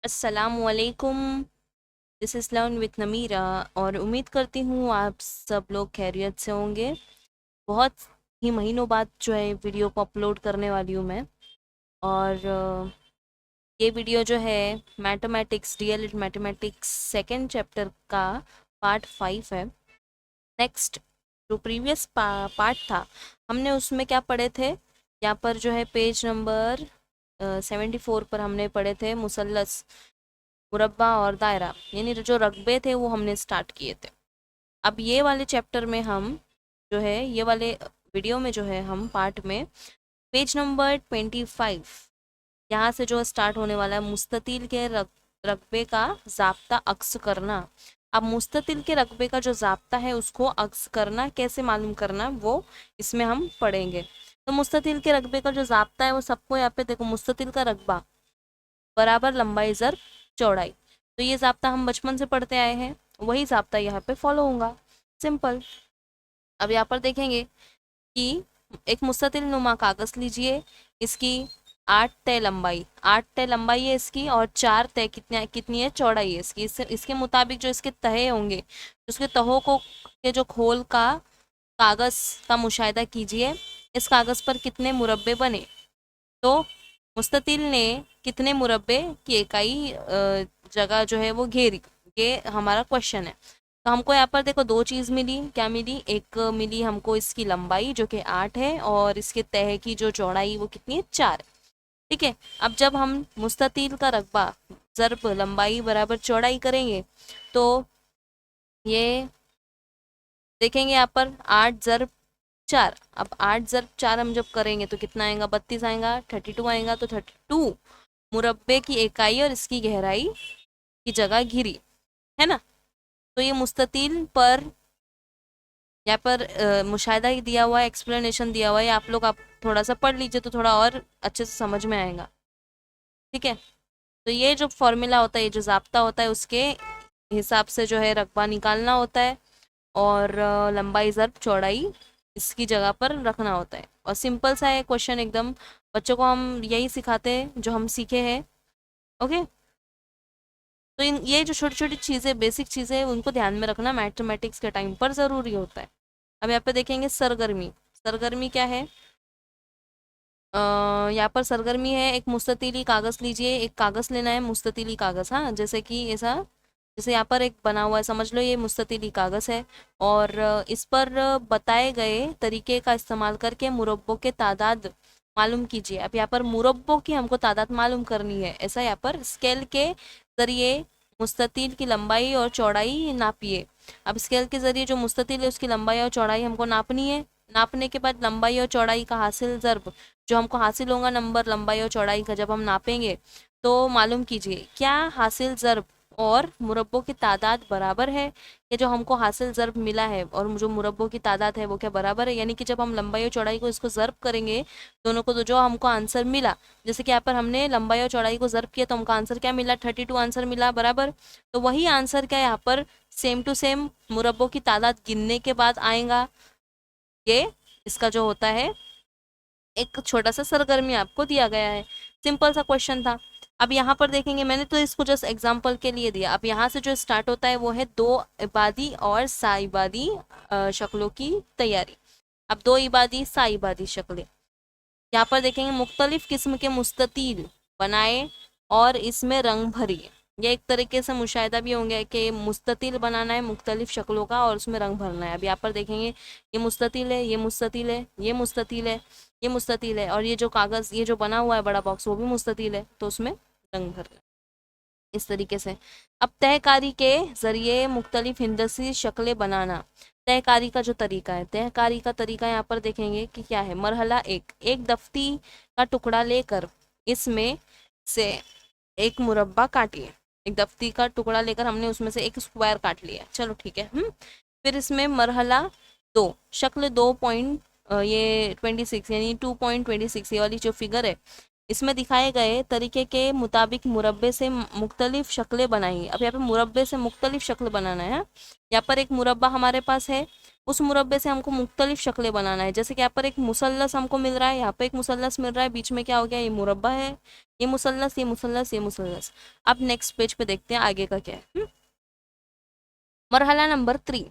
अस्सलामुअलैकुम। This is learn with Namira. और उम्मीद करती हूँ आप सब लोग खैरियत से होंगे। बहुत ही महीनों बाद जो है वीडियो को अपलोड करने वाली हूँ मैं। और ये वीडियो जो है mathematics real mathematics second chapter का पार्ट 5 है। नेक्स्ट जो प्रीवियस पार्ट था हमने उसमें क्या पढ़े थे। यहाँ पर जो है पेज नंबर 74 पर हमने पढ़े थे मुसल्लस, मुरब्बा और दायरा, यानी जो रकबे थे वो हमने स्टार्ट किए थे। अब ये वाले चैप्टर में हम जो है ये वाले वीडियो में जो है हम पार्ट में पेज नंबर 25 यहाँ से जो स्टार्ट होने वाला है मुस्ततिल के रकबे का ज़ाब्ता अक्स करना। अब मुस्ततिल के रकबे का जो ज़ाब्ता है उसको अक्स करना कैसे मालूम करना वो इसमें हम पढ़ेंगे। तो मुस्ततिल के रकबे का जो ज़ाब्ता है वो सबको यहाँ पे देखो, मुस्ततिल का रकबा बराबर लंबाई ज़र चौड़ाई। तो ये ज़ाब्ता हम बचपन से पढ़ते आए हैं, वही ज़ाब्ता यहाँ पे फॉलो होगा। सिंपल। अब यहाँ पर देखेंगे कि एक मुस्ततिल नुमा कागज़ लीजिए, इसकी 8 तय लंबाई, 8 तय लंबाई है इसकी, और 4 तय कितनी है चौड़ाई है इसकी। इसके मुताबिक जो इसके तहे होंगे, उसके तहों को के जो खोल का कागज़ का मुशाहिदा कीजिए, इस कागज़ पर कितने मुरब्बे बने। तो मुस्ततिल ने कितने मुरब्बे की इकाई जगह जो है वो घेरी, ये हमारा क्वेश्चन है। तो हमको यहाँ पर देखो दो चीज़ मिली, क्या मिली, एक मिली हमको इसकी लंबाई जो कि 8 है, और इसके तह की जो चौड़ाई वो कितनी है 4। ठीक है। अब जब हम मुस्ततिल का रकबा ज़र्ब लंबाई बराबर चौड़ाई करेंगे तो ये देखेंगे यहाँ पर 8 ज़र्ब 4। अब 8 ज़र्ब 4 हम जब करेंगे तो कितना आएगा, 32 आएगा, 32 आएगा। तो 32 मुरब्बे की इकाई और इसकी गहराई की जगह घिरी है ना। तो ये मुस्ततिल पर यहाँ पर मुशाहिदा ही दिया हुआ है, एक्सप्लेनेशन दिया हुआ है, आप लोग आप थोड़ा सा पढ़ लीजिए तो थोड़ा और अच्छे से समझ में आएगा। ठीक है। तो ये जो फॉर्मूला होता है, ये जो ज़ाब्ता होता है, उसके हिसाब से जो है रकबा निकालना होता है, और लंबाई ज़र्ब चौड़ाई इसकी जगह पर रखना होता है। और सिंपल सा है क्वेश्चन एकदम, बच्चों को हम यही सिखाते हैं जो हम सीखे हैं। ओके। तो ये जो छोटी छोटी चीज़ें, बेसिक चीज़ें, उनको ध्यान में रखना मैथमेटिक्स के टाइम पर ज़रूरी होता है। अब यहाँ पे देखेंगे सरगर्मी। सरगर्मी क्या है, यहाँ पर सरगर्मी है, एक मुस्ततीली कागज़ लीजिए, एक कागज़ लेना है मुस्ततीली कागज़, हाँ, जैसे कि ऐसा, जैसे यहाँ पर एक बना हुआ है, समझ लो ये मुस्ततीली कागज़ है, और इस पर बताए गए तरीके का इस्तेमाल करके मुरब्बों के तादाद मालूम कीजिए। अब यहाँ पर मुरब्बों की हमको तादाद मालूम करनी है, ऐसा यहाँ पर स्केल के ज़रिए मुस्ततील की लंबाई और चौड़ाई नापिए। अब स्केल के ज़रिए जो मुस्ततील है उसकी लंबाई और चौड़ाई हमको नापनी है। नापने के बाद लंबाई और चौड़ाई का हासिल ज़र्ब जो हमको हासिल होगा नंबर लंबाई और चौड़ाई का, जब हम नापेंगे तो मालूम कीजिए क्या हासिल ज़र्ब और मुरब्बों की तादाद बराबर है। ये जो हमको हासिल ज़र्ब मिला है और जो मुरब्बों की तादाद है वो क्या बराबर है, यानी कि जब हम लंबाई और चौड़ाई को इसको ज़र्ब करेंगे दोनों को, तो जो हमको आंसर मिला, जैसे कि यहाँ पर हमने लंबाई और चौड़ाई को ज़र्ब किया तो हमको आंसर क्या मिला, 32 आंसर मिला, बराबर। तो वही आंसर क्या यहाँ पर सेम टू सेम मुरब्बों की तादाद गिनने के बाद आएगा। ये इसका जो होता है एक छोटा सा सरगर्मी आपको दिया गया है, सिंपल सा क्वेश्चन था। अब यहाँ पर देखेंगे, मैंने तो इसको जस्ट एग्जांपल के लिए दिया। अब यहाँ से जो स्टार्ट होता है वो है दो इबादी और साइबादी शक्लों की तैयारी। अब दो इबादी साइबादी शक्लें, यहाँ पर देखेंगे मुख्तलिफ किस्म के मुस्ततील बनाए और इसमें रंग भरिए। ये एक तरीके से मुशाहिदा भी होंगे कि मुस्ततील बनाना है मुख्तलिफ शक्लों का और उसमें रंग भरना है। अब यहाँ पर देखेंगे ये मुस्ततील है, ये मुस्ततील है, ये मुस्ततील है, ये मुस्ततील है, और ये जो कागज़ ये जो बना हुआ है बड़ा बॉक्स वो भी मुस्ततील है, तो उसमें रंग भरना है इस तरीके से। अब तहकारी के ज़रिए मुख्तलिफ हिंदसी शक्लें बनाना। तहकारी का जो तरीका है, तहकारी का तरीका यहाँ पर देखेंगे कि क्या है। मरहला एक, एक दफ्ती का टुकड़ा लेकर इसमें से एक मुरब्बा काटिए। एक दफ्ती का टुकड़ा लेकर हमने उसमें से एक स्क्वायर काट लिया, चलो ठीक है। फिर इसमें मरहला दो, शक्ल 2 ये 26 यानी 2.26, ये वाली जो फिगर है इसमें दिखाए गए तरीके के मुताबिक मुरब्बे से मुख्तलिफ शक्लें बनाई। अब यहाँ पे मुरब्बे से मुख्तलिफ शक्ल बनाना है। यहाँ पर एक मुरब्बा हमारे पास है, उस मुरब्बे से हमको मुख्तलिफ शक्लें बनाना है। जैसे कि यहाँ पर एक मुसल्लस हमको मिल रहा है, यहाँ पे एक मुसल्लस मिल रहा है, बीच में क्या हो गया, ये मुरब्बा है। ये मुसल्लस, ये मुसल्लस, ये मुसल्लस। अब नेक्स्ट पेज पे देखते हैं आगे का क्या है। मरहला नंबर 3,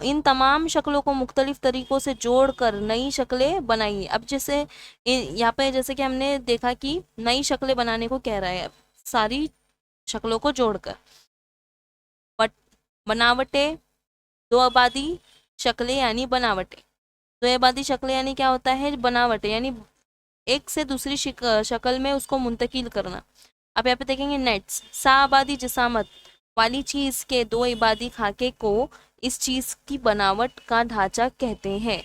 इन तमाम शक्लों को मुख्तलिफ तरीकों से जोड़कर नई शक्लें बनाइए। अब जैसे यहाँ पे जैसे कि हमने देखा कि नई शक्लें बनाने को कह रहा है, सारी शक्लों को जोड़कर। बट बनावटें, दो आबादी शक्लें यानी बनावटें। दो आबादी शक्लें यानी क्या होता है, बनावटें यानी एक से दूसरी शक्ल में उसको मुंतकिल करना। अब यहाँ पे देखेंगे नेट्स, साआबादी जिसामत वाली चीज के दो इबादी खाके को इस चीज की बनावट का ढांचा कहते हैं।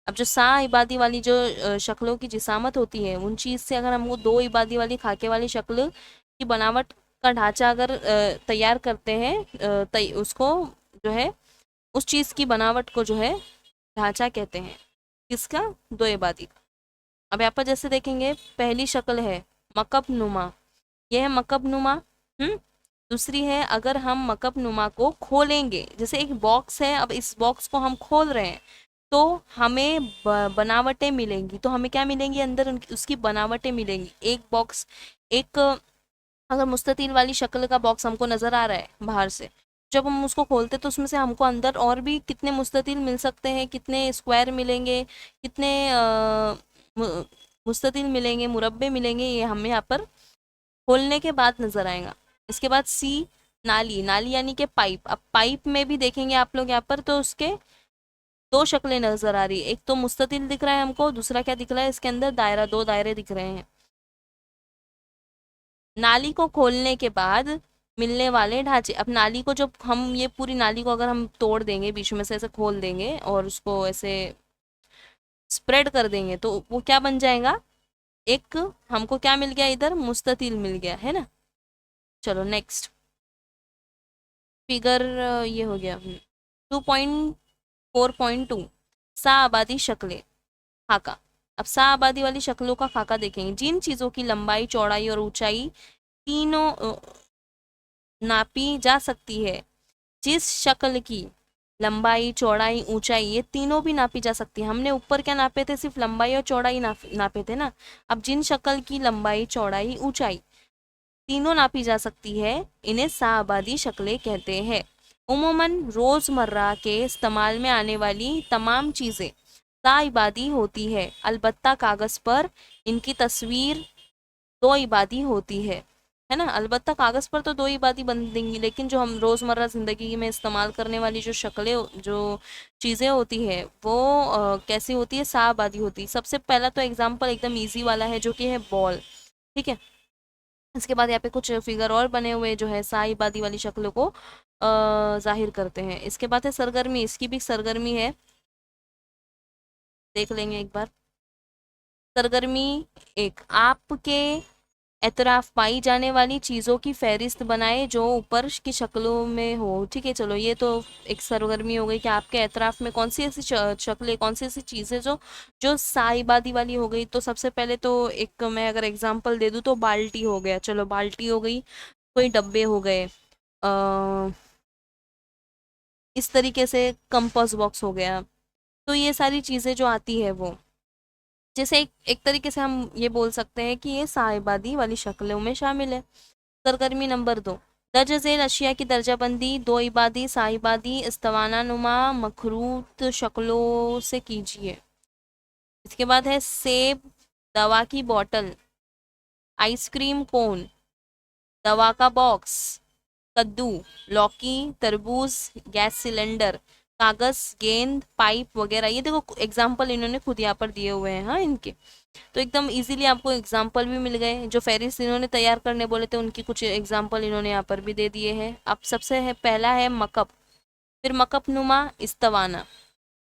अब जो सा इबादी वाली जो शक्लों की जिसामत होती है, उन चीज से अगर हम वो दो इबादी वाली खाके वाली शक्ल की बनावट का ढांचा अगर तैयार करते हैं, उसको जो है उस चीज की बनावट को जो है ढांचा कहते हैं। किसका? दो इबादी का। अब यहाँ पर जैसे देखेंगे पहली शक्ल है मकब नुमा, यह है मकब नुमा। दूसरी है अगर हम मकब नुमा को खोलेंगे, जैसे एक बॉक्स है, अब इस बॉक्स को हम खोल रहे हैं तो हमें बनावटें मिलेंगी। तो हमें क्या मिलेंगी? अंदर उसकी बनावटें मिलेंगी। एक बॉक्स, एक अगर मुस्ततील वाली शक्ल का बॉक्स हमको नजर आ रहा है बाहर से, जब हम उसको खोलते तो उसमें से हमको अंदर और भी कितने मुस्ततील मिल सकते हैं, कितने स्क्वायर मिलेंगे, कितने मुस्ततील मिलेंगे, मुरब्बे मिलेंगे, ये हमें यहाँ पर खोलने के बाद नजर आएगा। इसके बाद सी नाली, नाली यानी कि पाइप। अब पाइप में भी देखेंगे आप लोग यहाँ पर तो उसके दो शक्लें नजर आ रही है, एक तो मुस्ततील दिख रहा है हमको, दूसरा क्या दिख रहा है इसके अंदर? दायरा, दो दायरे दिख रहे हैं। नाली को खोलने के बाद मिलने वाले ढांचे। अब नाली को जब हम, ये पूरी नाली को अगर हम तोड़ देंगे, बीच में से ऐसे खोल देंगे और उसको ऐसे स्प्रेड कर देंगे तो वो क्या बन जाएगा? एक हमको क्या मिल गया इधर? मुस्ततील मिल गया है ना। चलो नेक्स्ट फिगर, ये हो गया 2.4.2, सा आबादी शक्लें, खाका। अब सा आबादी वाली शक्लों का खाका देखेंगे। जिन चीजों की लंबाई, चौड़ाई और ऊंचाई तीनों नापी जा सकती है, जिस शक्ल की लंबाई, चौड़ाई, ऊंचाई ये तीनों भी नापी जा सकती है। हमने ऊपर क्या नापे थे? सिर्फ लंबाई और चौड़ाई नापे थे ना। अब जिन शक्ल की लंबाई, चौड़ाई, ऊंचाई तीनों नापी जा सकती है, इन्हें साआबादी शक्लें कहते हैं। उमूमन रोजमर्रा के इस्तेमाल में आने वाली तमाम चीजें साइबादी होती है, अलबत्ता कागज पर इनकी तस्वीर दो इबादी होती है ना। अलबत्ता कागज पर तो दो इबादी बन देंगी, लेकिन जो हम रोजमर्रा जिंदगी में इस्तेमाल करने वाली जो शक्लें, जो चीजें होती है वो कैसी होती है? साइबादी होती है। सबसे पहला तो एग्जाम्पल एकदम इजी वाला है जो कि है बॉल, ठीक है। इसके बाद यहाँ पे कुछ फिगर और बने हुए जो है साइबादी वाली शक्लों को जाहिर करते हैं। इसके बाद है सरगर्मी, इसकी भी सरगर्मी है, देख लेंगे एक बार। सरगर्मी एक, आपके एतराफ पाई जाने वाली चीज़ों की फहरिस्त बनाए जो ऊपर की शक्लों में हो, ठीक है। चलो ये तो एक सरगर्मी हो गई कि आपके एतराफ में कौन सी ऐसी शक्लें, कौन सी ऐसी चीज़ें जो जो साइबादी वाली हो गई। तो सबसे पहले तो एक मैं अगर एग्जांपल दे दूँ तो बाल्टी हो गया, चलो बाल्टी हो गई, कोई डब्बे हो गए, इस तरीके से कंपास बॉक्स हो गया। तो ये सारी चीज़ें जो आती है वो, जैसे एक तरीके से हम ये बोल सकते हैं कि ये साहिबादी वाली शक्लों में शामिल है। सरगर्मी नंबर 2, दर्ज झेल अशिया की दर्जाबंदी दो इबादी, साहिबादी, इस्तवाना नुमा, मखरूत शक्लों से कीजिए। इसके बाद है सेब, दवा की बोतल, आइसक्रीम कोन, दवा का बॉक्स, कद्दू, लौकी, तरबूज, गैस सिलेंडर, कागज, गेंद, पाइप वगैरह। ये देखो एग्जाम्पल इन्होंने खुद यहाँ पर दिए हुए हैं, हाँ इनके। तो एकदम इजीली आपको एग्जाम्पल भी मिल गए। जो फेरिस इन्होंने तैयार करने बोले थे उनकी कुछ एग्जाम्पल इन्होंने यहाँ पर भी दे दिए हैं। अब सबसे है पहला है मकब, फिर मकब नुमा, इस्तवाना।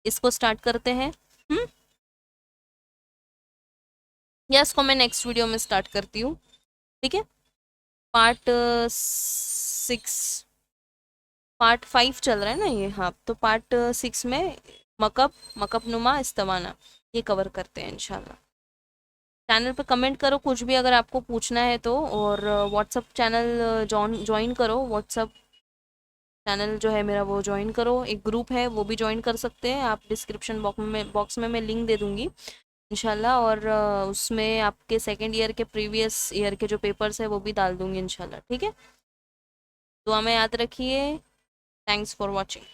इसको स्टार्ट करते हैं। या इसको मैं नेक्स्ट वीडियो में स्टार्ट करती हूँ, ठीक है। पार्ट 6, पार्ट 5 चल रहा है ना ये, हाँ। तो पार्ट 6 में मकब, मकब नुमा, इस्तवाना ये कवर करते हैं इंशाल्लाह। चैनल पे कमेंट करो कुछ भी अगर आपको पूछना है तो, और व्हाट्सअप चैनल ज्वाइन करो। व्हाट्सअप चैनल जो है मेरा वो ज्वाइन करो, एक ग्रुप है वो भी ज्वाइन कर सकते हैं आप। डिस्क्रिप्शन बॉक्स में मैं लिंक दे दूँगी। इंशाल्लाह। और उसमें आपके सेकंड ईयर के प्रीवियस ईयर के जो पेपर्स है वो भी डाल दूंगी इंशाल्लाह। ठीक है, दुआ में याद रखिए। Thanks for watching.